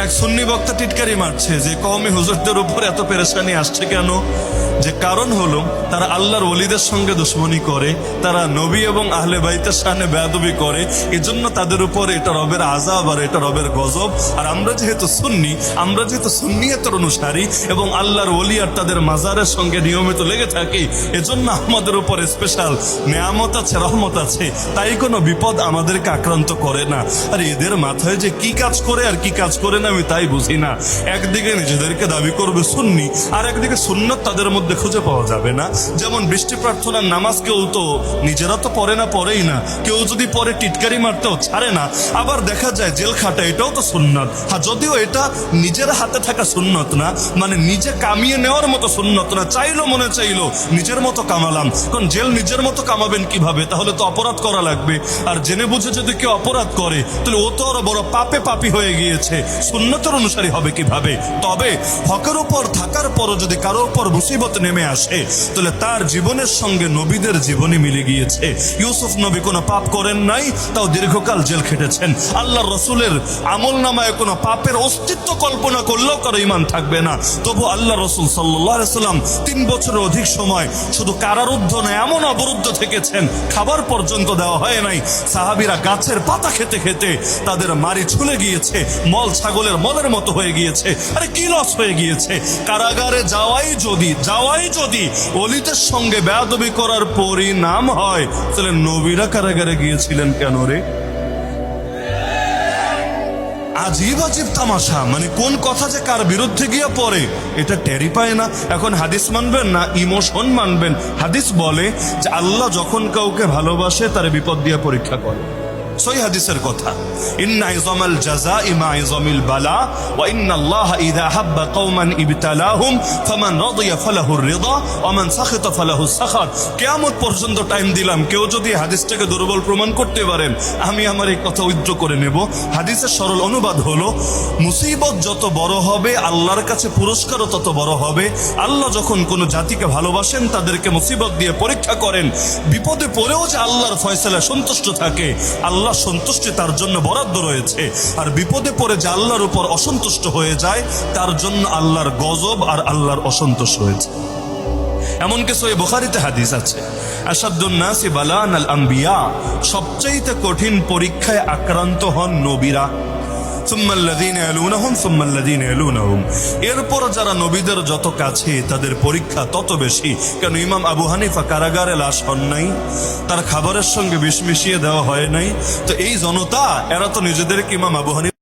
এক সুন্নি বক্তা টিটকারি মারছে যে কওমি হুজুরদের উপর এত পেরেশানি আসছে কেন। যে কারণ হলো তারা আল্লাহর ওলিদের সঙ্গে দুশ্মনী করে, তারা নবী এবং আহলে বাইতের শানে বেয়াদবি করে, এজন্য তাদের উপর এটা রবের আযাব আর এটা রবের গজব। আর আমরা যেহেতু সুন্নিয়তের অনুসারী এবং আল্লাহর ওলি আর তাদের মাজারের সঙ্গে নিয়মিত লেগে থাকি, এজন্য আমাদের উপর স্পেশাল নেয়ামত আছে, রহমত আছে, তাই কোনো বিপদ আমাদেরকে আক্রান্ত করে না। আর এদের মাথায় যে কি কাজ করে আর কি কাজ করে না আমি তাই বুঝি না। একদিকে নিজেদেরকে দাবি করবে সুন্নি, আর একদিকে সুন্নত তাদের মধ্যে খুঁজে পাওয়া যাবে না। যেমন বৃষ্টি প্রার্থনার নামাজ কেউ তো নিজেরা তো পড়ে না, পড়েই না, কেউ যদি পরে টিটকারি মারতেও ছাড়ে না। আবার দেখা যায় জেল খাটা, এটাও তো সুন্নত। হ্যাঁ, যদিও এটা নিজের হাতে থাকা সুন্নত না, মানে নিজে কামিয়ে নেওয়ার মতো সুন্নত না। চাইলো মনে চাইলো নিজের মতো কামালাম, কারণ জেল নিজের মতো কামাবেন কিভাবে? তাহলে তো অপরাধ করা লাগবে। আর জেনে বুঝে যদি কেউ অপরাধ করে তাহলে ও তো আরো বড় পাপি হয়ে গিয়েছে, সুন্নতের অনুসারী হবে কিভাবে? তবে হকের উপর থাকার পরও যদি কারো উপর মুসিবত নেমে আসে তাহলে তার জীবনের সঙ্গে নবীদের জীবনী মিলে গিয়েছে। ইউসুফ নবী কোনো পাপ করেন নাই, তাও দীর্ঘকাল জেল খেটেছেন। আল্লাহর রসুলের আমল নামায় কোনো পাপের অস্তিত্ব কল্পনা করলেও কারো ঈমান থাকবে না, তবু আল্লাহ রসুল সাল্লাল্লাহু আলাইহি ওয়াসাল্লাম 3 বছরের অধিক সময় শুধু কারারুদ্ধ নয়, এমন অবরুদ্ধ থেকেছেন খাবার পর্যন্ত দেওয়া হয় নাই। সাহাবীরা গাছের পাতা খেতে খেতে তাদের মারি ছুলে গিয়েছে, মল ছাগলের মলের মতো হয়ে গিয়েছে। আরে কি লস হয়ে গিয়েছে? কারাগারে যাওয়াই যদি ওলিদের সঙ্গে বেয়াদবি করার পরিণাম হয়, তাহলে নবীরা কারাগারে গিয়েছিলেন কেন রে? আজীব তামাশা। মানে কোন কথা যে কার বিরুদ্ধে গিয়ে পড়ে এটা টেরি পায় না। এখন হাদিস মানবেন না ইমোশন মানবেন? হাদিস বলে যে আল্লাহ যখন কাউকে ভালোবাসে তার বিপদ দিয়ে পরীক্ষা করে। সহি হাদিসের কথা, ইন্না ইযামাল জাযাই মা ইযামিল বালা ওয়া ইন্নাল্লাহা ইযা হাব্বা কওমান ইবতালাহুম ফামান রাদিয়া ফালাহুর রিদা ওয়া মান সাখিতা ফালাহুস সাখাত। কিয়ামত পর্যন্ত টাইম দিলাম, কেউ যদি হাদিসটাকে দুর্বল প্রমাণ করতে পারেন আমি আমার এই কথা উইথড্র করে নেব। হাদিসের সরল অনুবাদ হলো, মুসিবত যত বড় হবে আল্লাহর কাছে পুরস্কারও তত বড় হবে। আল্লাহ যখন কোনো জাতিকে ভালোবাসেন তাদেরকে মুসিবত দিয়ে পরীক্ষা করেন। বিপদে পড়েও যে আল্লাহর ফয়সালায় সন্তুষ্ট থাকে, আল্লাহ সন্তুষ্টি তার জন্য বরাদ্দ রয়েছে। আর বিপদে পড়ে যে আল্লাহর উপর অসন্তুষ্ট হয়ে যায় তার জন্য আল্লাহর গজব আর আল্লাহর অসন্তোষ হয়েছে। এমনকি সহিহ বুখারীতে হাদিস আছে, আশাদ্দুন নাসি বালান আল আম্বিয়া, সবচেয়ে কঠিন পরীক্ষায় আক্রান্ত হন নবীরা। এরপর যারা নবীদের যত কাছে তাদের পরীক্ষা তত বেশি। কেন? ইমাম আবু হানিফা কারাগারে লাশ হন নাই, তার খাবারের সঙ্গে বিষ মিশিয়ে দেওয়া হয় নাই। তো এই জনতা এরা তো নিজেদেরকে ইমাম আবু হানিফা